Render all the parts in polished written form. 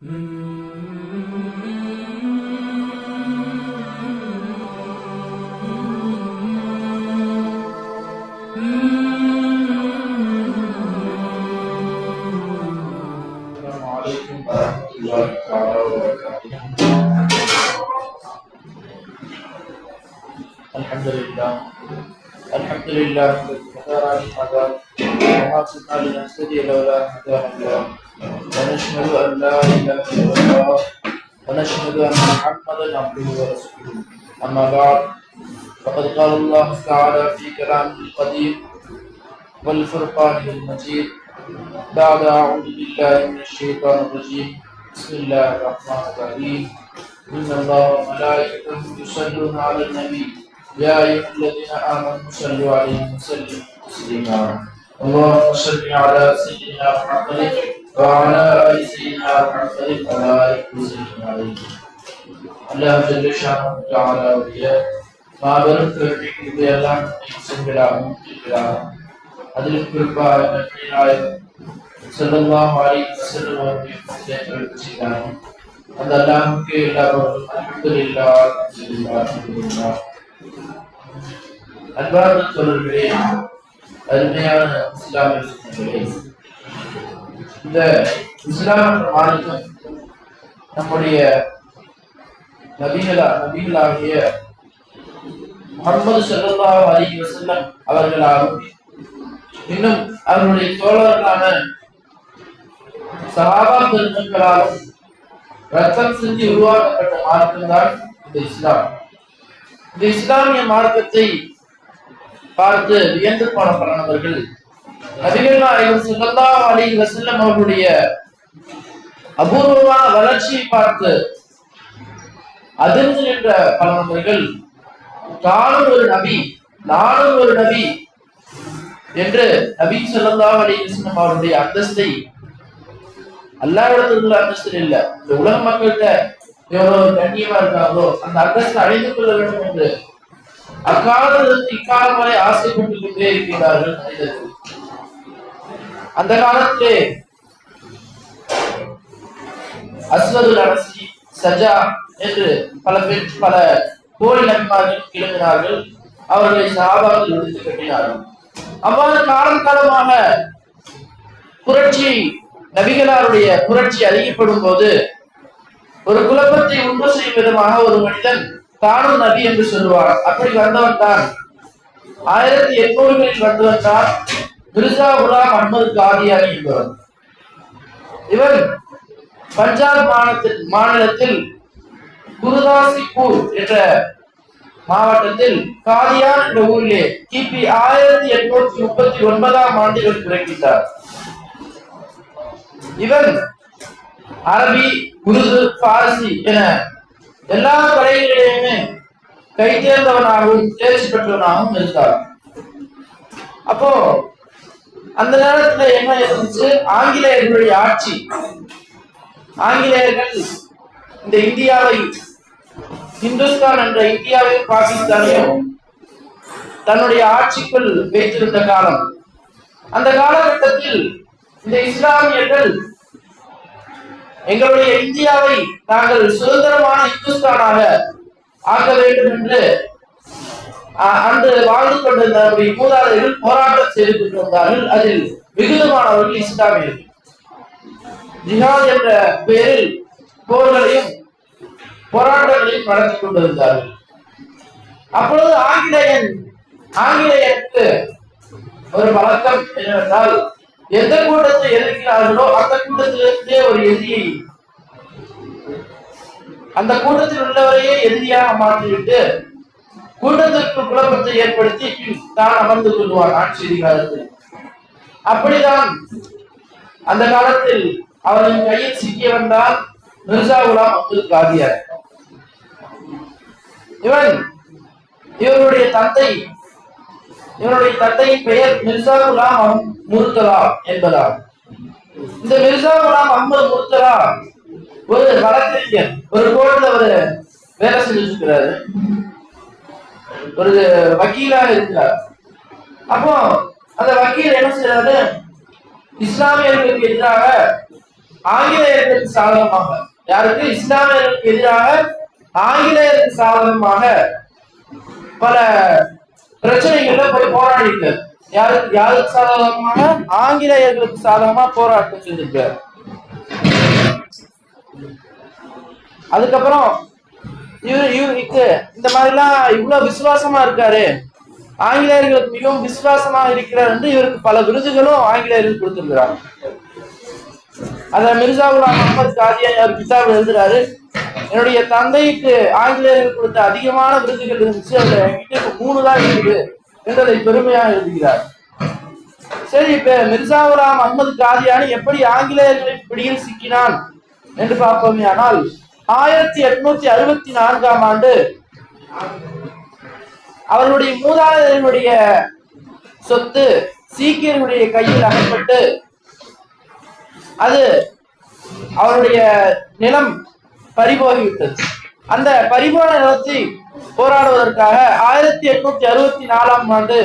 عليكم ورحمة الله تعالى وبركاته. الحمد لله الذي هدانا لهذا وما كنا لنهتدي لولا أن هدانا الله ونشهد أن لا إله إلا الله ونشهد أن محمدا عبده ورسوله. أما بعد فقد قال الله تعالى في كلامه القديم والفرقان المجيد بعد أعوذ بالله من الشيطان الرجيم بسم الله الرحمن الرحيم إن الله وملائكته يصلون على النبي يا أيها الذين آمنوا صلوا عليه وسلموا تسليما اللهم صل على سيدنا محمد وعلى آل سيدنا محمد وبارك وسلم عليه. الله جل شانه تعالى உடைய மாபெரும் கருணைக்கு இதையெல்லாம் சென்றாகும் அதில் குறிப்பாக ஸல்லல்லாஹு அலைஹி வஸல்லம் அவர்கள் செய்தார்கள். அந்த அல்லாஹ்வுக்கு எல்லாரும் அல்ஹம்துலில்லாஹ். அன்பார்ந்த தோழர்களே, அருமையான இஸ்லாமிய சொந்தங்களே, இந்த இஸ்லாம் மார்க்கம் நம்முடைய நபிகளாகிய முஹம்மது ஸல்லல்லாஹு அலைஹி வஸல்லம் அவர்களாலும் இன்னும் அவர்களுடைய தோழர்களான சஹாபா பெருமக்களாலும் ரத்தம் சிந்தி உருவாக்கப்பட்ட மார்க்கம் தான் இந்த இஸ்லாம். இந்த இஸ்லாமிய மார்க்கத்தை பார்த்து வியந்து போன பலனவர்கள் நபிகள் நாயகம் ஸல்லல்லாஹு அலைஹி வஸல்லம் அவர்களுடைய அபூர்வமான வளர்ச்சியை பார்த்து அதிர்ந்து நின்ற பலனவர்கள் தானும் ஒரு நபி நானும் ஒரு நபி என்று நபி ஸல்லல்லாஹு அலைஹி வஸல்லம் அவருடைய அந்தஸ்தை அல்லாஹ்விடத்தில் அந்தஸ்து இல்ல, இந்த உலக மக்கள்கிட்ட எவ்வளவு கண்ணியமா இருக்காங்களோ அந்த அந்தஸ்தை அடைந்து கொள்ள வேண்டும் என்று அக்காலத்திலிருந்து இக்காலம் வரை ஆசைப்பட்டுக் கொண்டே இருக்கிறார்கள் மனிதர்கள். அந்த காலத்திலே அஸ்வதுல் அரசி சஜா என்று பல போலி நபிமார்கள் கிளம்பினார்கள். அவர்களை சஹாபாக்கள் விடுத்து கட்டினார்கள். அவ்வாறு காலம் காலமாக புரட்சி நபிகளாருடைய புரட்சி அதிகப்படும் போது ஒரு குழப்பத்தை உண்டு செய்யும் விதமாக ஒரு மனிதன் தானும் நபி என்று சொல்லுவார். அப்படி வந்தவன் தான் 1800களில் வந்தவன் தான் மிர்சா குலாம் அஹ்மது காதியானி என்பவர். இவர் பஞ்சாப் மாநிலத்தில் குருதாசிப்பூர் என்ற மாவட்டத்தில் காதியான் என்ற ஊரிலே கிபி 1839ஆம் ஆண்டில் பிறக்கிறார். இவர் அரபி, உருது, பாரசி என எல்லா கலைகளிலுமே கைதேர்ந்தவனாகவும் தேர்ச்சி பெற்றவனாகவும் இருந்தார். அப்போ அந்த நேரத்துல என்ன இருந்துச்சு, ஆங்கிலேயர்களுடைய ஆட்சி. ஆங்கிலேயர்கள் இந்த இந்தியாவை, இந்துஸ்தான் என்ற இந்தியாவையும் பாகிஸ்தானையும் தன்னுடைய ஆட்சிக்குள் வைத்திருந்த காலம். அந்த காலகட்டத்தில் இந்த இஸ்லாமியர்கள் எங்களுடைய இந்தியாவை நாங்கள் சுதந்திரமான இந்துஸ்தானாக ஆக்க வேண்டும் என்று அன்று வாழ்ந்து கொண்டிருந்த மூதாதையர்கள் போராட்டம் செய்து கொண்டிருந்தார்கள். அதில் விகிதமானவர்கள் இஸ்லாமியர்கள். ஜிஹாத் என்ற பெயரில் போர்களையும் போராட்டங்களையும் நடத்தி கொண்டிருந்தார்கள். அப்பொழுது ஆங்கிலேயருக்கு ஒரு வழக்கம் என்னவென்றால், எந்த கூட்டத்தை எதிர்க்கிறார்களோ அந்த கூட்டத்திலிருந்தே ஒரு எதிரியை, அந்த கூட்டத்தில் உள்ளவரையே எதிரியாக மாற்றிவிட்டு கூட்டத்திற்கு குழப்பத்தை ஏற்படுத்தி தான் அமர்ந்து கொள்வார் ஆட்சி அதிகாரத்தில். அப்படிதான் அந்த காலத்தில் அவரின் கையில் சிக்கிய வந்தால் மிர்சா குலாம் அஹ்மது காதியார். இவருடைய தந்தையின் பெயர் மிர்சா குலாம் முர்தலா என்பதால் இந்த மிர்சா குலாம் அஹ்மது முர்தலா ஒரு வழக்கறிஞர், ஒரு கோர்ட்ல ஒரு வேலை செஞ்சிருக்கிறாரு, ஒரு வக்கீலாக இருக்கிறார். அப்போ அந்த வக்கீல் என்ன செய்யறாரு, இஸ்லாமியர்களுக்கு எதிராக ஆங்கிலேயர்களுக்கு சாதகமாக, யாருக்கு? இஸ்லாமியர்களுக்கு எதிராக ஆங்கிலேயருக்கு சாதகமாக பல பிரச்சனைகள்ல போய் போராடிட்டு, யாருக்கு சாதகமாக? ஆங்கிலேயர்களுக்கு சாதகமா போராட்டம் செஞ்சிருக்காரு. அதுக்கப்புறம் இவருக்கு இந்த மாதிரிலாம் இவ்வளவு விசுவாசமா இருக்காரு, ஆங்கிலேயர்களுக்கு மிகவும் விசுவாசமா இருக்கிறார் என்று இவருக்கு பல விருதுகளும் ஆங்கிலேயர்கள் கொடுத்திருக்கிறார். அத மிர்சா குலாம் அஹ்மத் காதியானி அவர் கிதாப் எழுதுறாரு. என்னுடைய தந்தைக்கு ஆங்கிலேயர்கள் கொடுத்த அதிகமான விருதுகள் இருந்துச்சு, அதுல என்கிட்ட 3 தான் இருக்குது என்றதை பெருமையாக எழுதுகிறார். சரி, இப்ப மிர்சா குலாம் அஹ்மத் காதியானி எப்படி ஆங்கிலேயர்களின் பிடியில் சிக்கினான் என்று பார்ப்போமே. ஆனால் 1864ஆம் ஆண்டு அவர்களுடைய மூதாதையர்களுடைய சொத்து சீக்கியர்களுடைய கையில் அகப்பட்டு அது அவருடைய நிலம் பறிபோகிவிட்டது. அந்த பறிபோன நிலத்தை போராடுவதற்காக 1864ஆம் ஆண்டு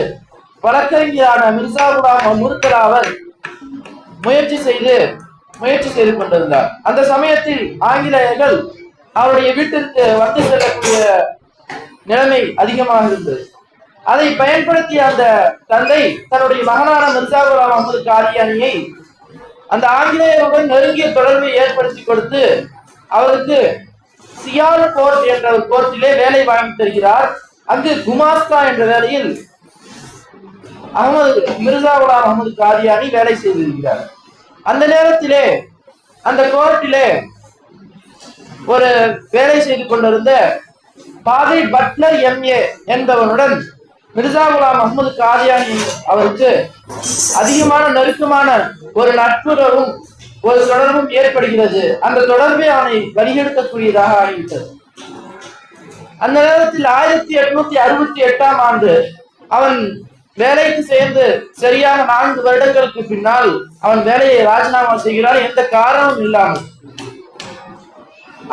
வழக்கறிஞரான மிர்சா குலாம் முர்தலாவர் முயற்சி செய்து கொண்டிருந்தார். அந்த சமயத்தில் ஆங்கிலேயர்கள் அவருடைய வீட்டிற்கு வந்து செல்லக்கூடிய நிலைமை அதிகமாக இருந்தது. அதை பயன்படுத்திய அந்த தந்தை தன்னுடைய மகனான மிர்சா குலாம் அஹ்மத் காதியானியை அந்த ஆங்கிலேயருடன் நெருங்கிய தொடர்பை ஏற்படுத்தி கொடுத்து அவருக்கு சியால் கோர்ட் என்ற ஒரு கோர்ட்டிலே வேலை வாங்கி தருகிறார். அங்கு குமாஸ்தா என்ற வேலையில் மிர்சா குலாம் அஹ்மத் காதியானி வேலை செய்திருக்கிறார். அந்த நேரத்திலே அந்த கோர்ட்டிலே ஒரு வேலை செய்து கொண்டிருந்த பாதிரி பட்லர் எம்ஏ என்பவனுடன் மிர்சா குலாம் அஹ்மத் காதியானி அவருக்கு அதிகமான நெருக்கமான ஒரு நட்புறவும் ஒரு தொடர்பும் ஏற்படுகிறது. அந்த தொடர்பை அவனை வழிகெடுக்கக்கூடியதாக ஆகிவிட்டது. அந்த நேரத்தில் 1868ஆம் ஆண்டு அவன் வேலைக்கு சேர்ந்து சரியாக 4 வருடங்களுக்கு பின்னால் அவன் வேலையை ராஜினாமா செய்கிறான், எந்த காரணமும் இல்லாமல்.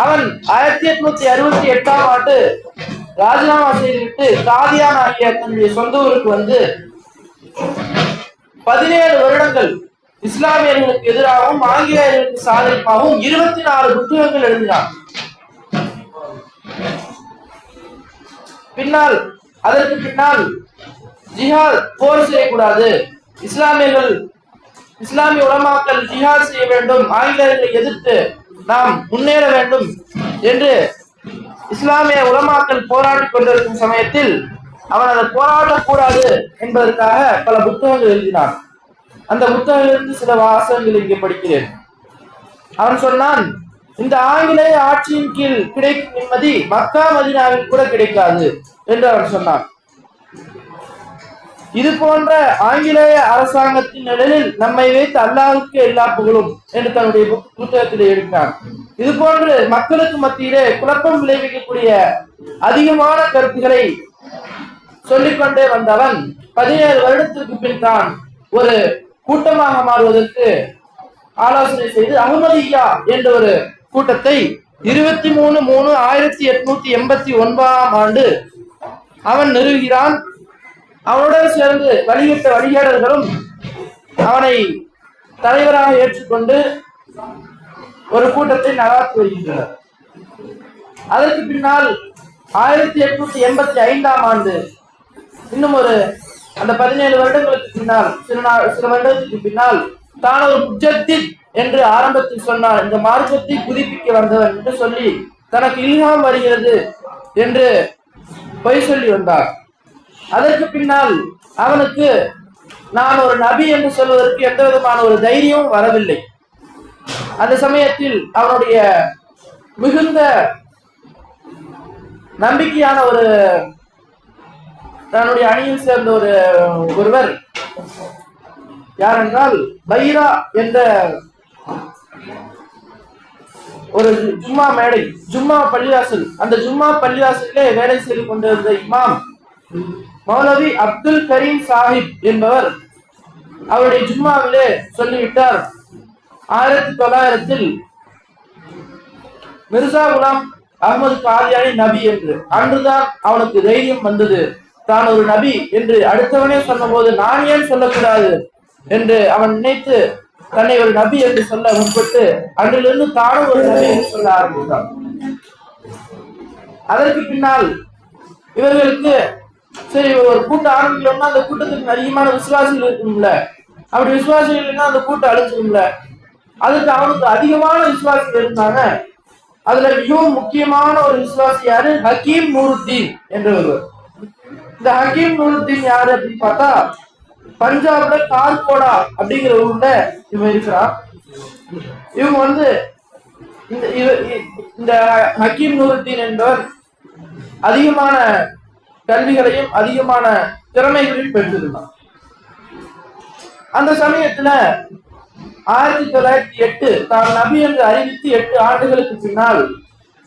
அவன் 1868ஆம் ஆண்டு ராஜினாமா செய்துவிட்டு காதியான் ஆகிய தன்னுடைய சொந்த ஊருக்கு வந்து 17 வருடங்கள் இஸ்லாமியர்களுக்கு எதிராகவும் ஆங்கிலேயர்களுக்கு சாதகமாகவும் 24 புத்தகங்கள் எழுதினான். அதற்கு பின்னால் ஜிஹாத், போர் செய்யக்கூடாது, இஸ்லாமிய உலமாக்கள் ஜிஹாத் செய்ய வேண்டும், ஆங்கிலேயர்களை எதிர்த்து நாம் முன்னேற வேண்டும் என்று இஸ்லாமிய உலமாக்கள் போராடி கொண்டிருக்கும் சமயத்தில் அவன் அதை போராடக்கூடாது என்பதற்காக பல புத்தகங்கள் எழுதினான். அந்த புத்தகங்களிலிருந்து சில வாசகங்கள் இங்கே படிக்கிறேன். அவன் சொன்னான், இந்த ஆங்கிலேய ஆட்சியின் கீழ் கிடைக்கும் நிம்மதி மக்கா மதீனாவில் கூட கிடைக்காது என்று அவன் சொன்னான். இது போன்ற ஆங்கிலேய அரசாங்கத்தின் நிழலில் நம்மை வைத்து அல்லாஹ்வுக்கு எல்லா புகழும் என்று தன்னுடைய புத்தகத்திலே எழுதினான். இது போன்று மக்களுக்கு மத்தியிலே குழப்பம் விளைவிக்கக்கூடிய அதிகமான கருத்துக்களை சொல்லிக்கொண்டே வந்தவன் 17 வருடத்திற்கு பின் தான் ஒரு கூட்டமாக மாறுவதற்கு ஆலோசனை செய்து அஹ்மதியா என்ற ஒரு கூட்டத்தை 23/3/1889ஆம் ஆண்டு அவன் நிறுவுகிறான். அவனுடன் சேர்ந்து வழிகிட்ட வழிகாடர்களும் அவனை தலைவராக ஏற்றுக்கொண்டு ஒரு கூட்டத்தை நடாத்தி வருகின்றனர். அதற்கு பின்னால் 1885ஆம் ஆண்டு இன்னும் அந்த 17 வருடங்களுக்கு பின்னால் சில வருடத்துக்கு பின்னால் தான் ஒரு முஜத்தித் என்று ஆரம்பத்தில் சொன்னார். இந்த மார்க்கத்தை புதுப்பிக்க வந்தவன் என்று சொல்லி தனக்கு இல்ஹாம் வருகிறது என்று பொய் சொல்லி வந்தார். அதற்கு பின்னால் அவனுக்கு நான் ஒரு நபி என்று சொல்வதற்கு எந்த விதமான ஒரு தைரியமும் வரவில்லை. அந்த சமயத்தில் அவனுடைய மிகுந்த நம்பிக்கையான தன்னுடைய அணியில் சேர்ந்த ஒருவர் யார் என்றால் பைரா என்ற ஒரு ஜும்மா பள்ளிவாசல், அந்த ஜும்மா பள்ளிவாசலிலே வேலை செய்து கொண்டிருந்த இமாம் மௌலவி அப்துல் கரீம் சாஹிப் என்பவர் அவருடைய ஜும்மாவிலே சொல்லிவிட்டார், 1900 மிர்சா குலாம் அஹ்மத் காதியானி நபி என்று. அன்றுதான் அவனுக்கு தைரியம் வந்தது, தான் ஒரு நபி என்று அடுத்தவனே சொன்ன போது நான் ஏன் சொல்லக்கூடாது என்று அவன் நினைத்து தன்னை ஒரு நபி என்று சொல்ல முற்பட்டு அன்றிலிருந்து தானும் ஒரு நபி என்று சொல்ல ஆரம்பித்தார். அதற்கு பின்னால் இவர்களுக்கு சரி ஒரு கூட்டம் ஆரம்பிக்கிறோம்னா அந்த கூட்டத்துக்கு அதிகமான விசுவாசிகள் இருக்கும்ல, அப்படி விசுவாசிகள் இல்லைன்னா அந்த கூட்டம் அழிச்சிரும்ல. அதுக்கு அவனுக்கு அதிகமான விசுவாசிகள் இருந்தாங்க. அதுல மிகவும் முக்கியமான ஒரு விசுவாசி யாரு? ஹக்கீம் நூருத்தீன் என்றவர். இந்த ஹக்கீம் நூருத்தீன் யாரு அப்படின்னு பார்த்தா பஞ்சாப்ல கார்கோடா அப்படிங்கிற ஊர்ல இவன் இருக்கிறான். இவங்க இந்த ஹக்கீம் நூருத்தீன் என்பவர் அதிகமான கல்விகளையும் அதிகமான திறமைகளையும் பெற்றிருந்தான். அந்த சமயத்துல 1908 தான் நபி என்று அறிவித்து 8 ஆண்டுகளுக்கு பின்னால்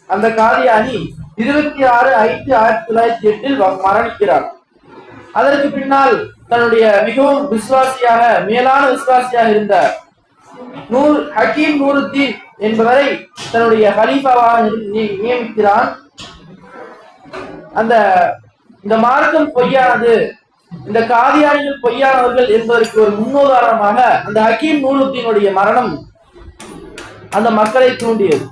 அந்த காதியானி 26/5/1908 மரணிக்கிறார். அதற்கு பின்னால் தன்னுடைய மிகவும் விசுவாசியாக மேலான விசுவாசியாக இருந்த ஹக்கீம் நூருத்தீன் என்பவரை தன்னுடைய ஹலீஃபாவாக நியமிக்கிறான். இந்த மார்க்கம் பொய்யானது, இந்த காதியானிகள் பொய்யானவர்கள் என்பதற்கு ஒரு முன்னுதாரணமாக அந்த ஹக்கீம் நூருத்தீனுடைய மரணம் அந்த மக்களை தூண்டியது.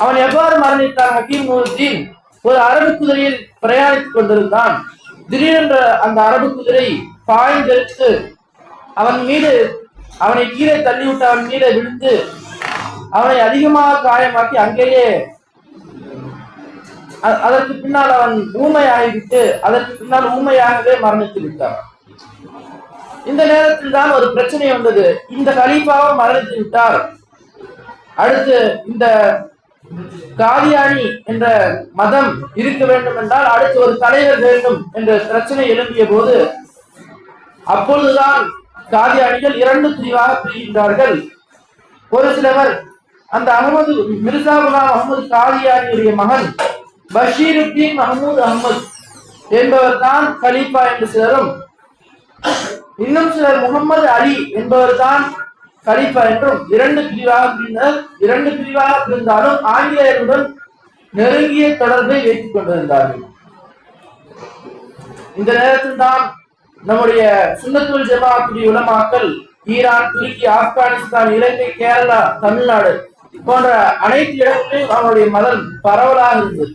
அவன் எவ்வாறு மரணித்தான்? ஹக்கீம் நூருத்தீன் ஒரு அரபு குதிரையில் பிரயாணித்துக் கொண்டிருந்தான். திடீரென்ற அந்த அரபு குதிரை பாய்ந்தெடுத்து அவனை கீழே தள்ளிவிட்டு அவன் மீது விழுந்து அவனை அதிகமாக காயமாக்கி அங்கேயே அதற்கு பின்னால் அவன் ஊமையாகிவிட்டு அதற்கு பின்னால் ஊமையாகவே மரணித்து விட்டான். இந்த நேரத்தில் தான் ஒரு பிரச்சனை வந்தது. இந்த கலீஃபாவும் மரணித்து விட்டார், அடுத்து இந்த காதியானி என்ற மதம் இருக்க வேண்டும் என்றால் அடுத்து ஒரு தலைவர் வேண்டும் என்ற பிரச்சனை எழும்பிய போது அப்பொழுதுதான் காதியானிகள் 2 பிரிவாக பிரிகின்றார்கள். ஒரு சிலவர் அந்த மிர்சா குலாம் அகமது காதியானியுடைய மகன் பஷீருத்தீன் மஹமூத் அஹமது என்பவர் தான் கலீஃபா என்று சிலரும், இன்னும் சிலர் முகமது அலி என்பவர் தான் கலீஃபா என்றும் 2 பிரிவாக பிரிந்தாலும் ஆங்கிலேயருடன் நெருங்கிய தொடர்பை வைத்துக் கொண்டிருந்தார்கள். இந்த நேரத்தில் தான் நம்முடைய சுன்னத்துல் ஜமாஅத்துடைய உலமாக்கள் ஈரான், துருக்கி, ஆப்கானிஸ்தான், இலங்கை, கேரளா, தமிழ்நாடு போன்ற அனைத்து இடங்களிலும் அவருடைய மதம் பரவலாக இருந்தது.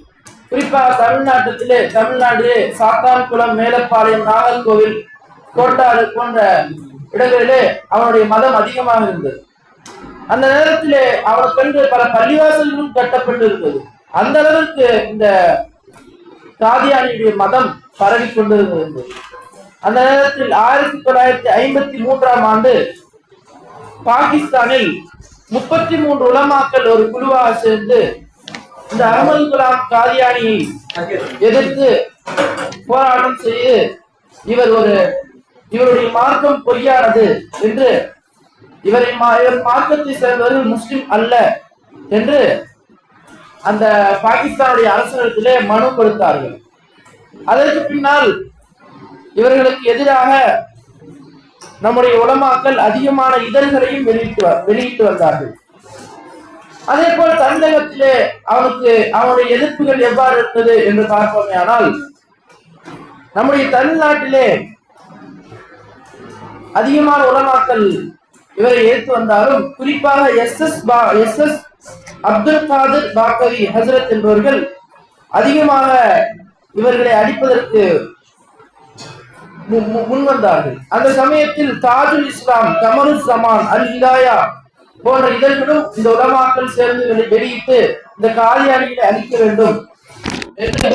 குறிப்பாக தமிழ்நாட்டிலே சாத்தான்குளம், மேலப்பாளையம், நாகர்கோவில், கோட்டாறு போன்ற இடங்களிலே அவனுடைய மதம் அதிகமாக இருந்தது. அந்த நேரத்திலே அவனுக்கு பல பள்ளிவாசல்களும் கட்டப்பட்டு இருந்தது. அந்த அளவிற்கு இந்த காதியானியுடைய மதம் பரவி கொண்டிருந்தது. அந்த நேரத்தில் 1953ஆம் ஆண்டு பாகிஸ்தானில் 33 உலமாக்கள் ஒரு குழுவாக சேர்ந்து இந்த அகமது குலாம் காதியானியை எதிர்த்து போராட்டம் செய்து இவருடைய மார்க்கம் பொய்யானது என்று, இவர் மார்க்கத்தை சேர்ந்தவர்கள் முஸ்லிம் அல்ல என்று அந்த பாகிஸ்தானுடைய அரசிடத்திலே மனு கொடுத்தார்கள். அதற்கு பின்னால் இவர்களுக்கு எதிராக நம்முடைய உலமாக்கள் அதிகமான இதழ்களையும் வெளியிட்டு வந்தார்கள். அதே போல தமிழகத்திலே அவனுடைய எதிர்ப்புகள் எவ்வாறு இருந்தது என்று பார்ப்போமே ஆனால், நம்முடைய தமிழ்நாட்டிலே அதிகமான உலமாக்கள் இவரை ஏற்று வந்தாலும் குறிப்பாக எஸ் எஸ் அப்துல் காதிர் பாக்கவி ஹசரத் என்பவர்கள் அதிகமாக இவர்களை அடிப்பதற்கு முன்வந்தார்கள். அந்த சமயத்தில் தாஜுல் இஸ்லாம், கமருஸ் ஜமான், அல் ஹிதாயா போன்ற இதழ்களும் இந்த உலமாக்கள் சேர்ந்து வெளியிட்டு இந்த காதியானிகளை அழிக்க வேண்டும் என்று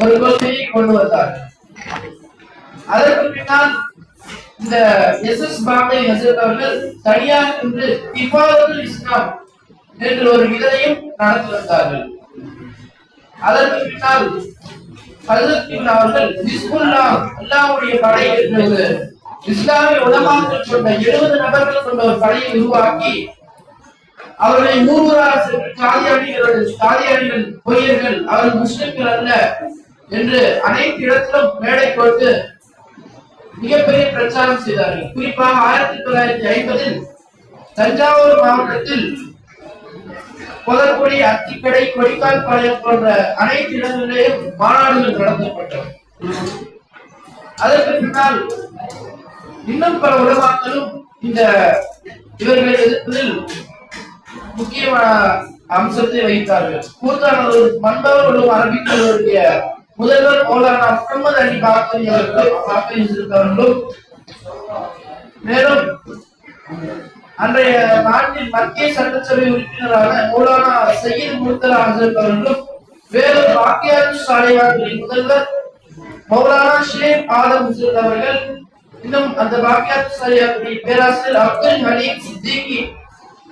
ஒரு கொள்கையை கொண்டு வந்தார்கள். அதற்கு பின்னால் இந்த எஸ் எஸ் பாக்கவி ஹசரத் அவர்கள் தனியாக நின்று இஃபாதத்துல் இஸ்லாம் என்று ஒரு இதழையும் நடத்தி வந்தார்கள். அதற்கு பின்னால் அவர்கள் அல்லாஹ்வுடைய படை என்று இஸ்லாமிய உலமாக்கள் கொண்ட 70 நபர்கள் கொண்ட ஒரு படையை உருவாக்கி அவர்களை மூர்வராக சென்று காதியானிகள் பொய்யர்கள், அவர்கள் முஸ்லிம்கள் அல்ல என்று அனைத்து இடத்திலும் மேடை போட்டு மிகப்பெரிய பிரச்சாரம் செய்தார்கள். குறிப்பாக 1950 தஞ்சாவூர் மாவட்டத்தில் புதற்குடி, அத்திக்கடை, கொடிக்கால் பாளையம் போன்ற அனைத்து இடங்களிலேயும் மாநாடுகள் நடத்தப்பட்டன. அதற்கு பின்னால் இன்னும் பல உலமாக்களும் இந்த இவர்களை எதிர்ப்பதில் முக்கியமான அம்சத்தை வைத்தார்கள். கூத்தானவர் மண்பவர்களும் அரபிக்கர்களுடைய முதல்வர் மௌலானா முகமது அலி பாக்கரி அவர்களும் வாக்களித்திருந்தவர்களும், மேலும் அன்றைய நாட்டின் மத்திய சட்டசபை உறுப்பினரான மௌலானா சையீத் முர்தலா ஹசரத் அவர்களும், வேறொரு வாக்கியாத்து சாலையாளர்களின் முதல்வர் மௌலானா ஷேக் ஆதம் ஹசரத் அவர்கள், இன்னும் அந்த வாக்கியாத்து சாலையாளர்களின் பேராசிரியர் அப்துல் ஹலீம் சித்திகி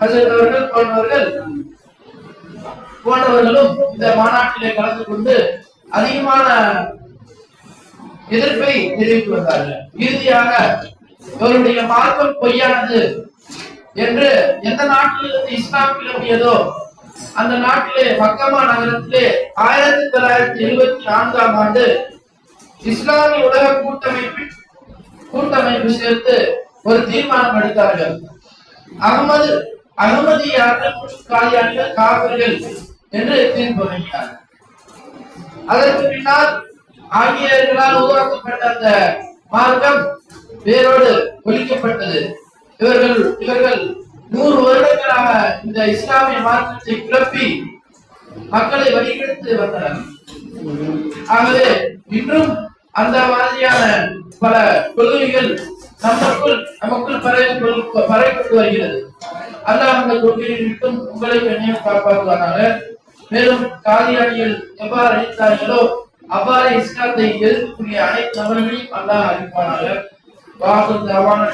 ஹசரத் அவர்கள் போன்றவர்களும் இந்த மாநாட்டிலே கலந்து கொண்டு அதிகமான எதிர்ப்பை தெரிவித்து வந்தார்கள். இறுதியாக இவருடைய மார்க்கம் பொய்யானது என்று எந்த நாட்டிலிருந்து இஸ்லாம் கிளம்பியதோ அந்த நாட்டிலே மக்கமா நகரத்திலே 1974ஆம் ஆண்டு இஸ்லாமிய உலக கூட்டமைப்பு சேர்த்து ஒரு தீர்மானம் எடுத்தார்கள். அகமதியார்கள் காலியானிகள் காவிர்கள் என்று தீர்ப்பு வழங்கினார். அதற்கு பின்னால் ஆங்கிலேயர்களால் உருவாக்கப்பட்ட அந்த மார்க்கம் வேரோடு ஒழிக்கப்பட்டது. இவர்கள் 100 வருடங்களாக இந்த இஸ்லாமிய மார்க்கத்தை கிளப்பி மக்களை வழிகெடுத்து வந்தனர். ஆகவே இன்றும் அந்த மாதிரியான பல கொள்கைகள் நமக்குள் பரவிக்கொண்டு வருகிறது. அல்லாஹ் அந்த கொள்கையை விட்டும் உங்களை என்னையும் காப்பாற்றுவானாக. மேலும் காதியானிகள் எவ்வாறு அழித்தார்களோ அவ்வாறு இஸ்லாத்தை எதிர்க்கக்கூடிய அனைத்து நபர்களையும் அல்லாஹ் அழிப்பானாக. வாஹு தவானா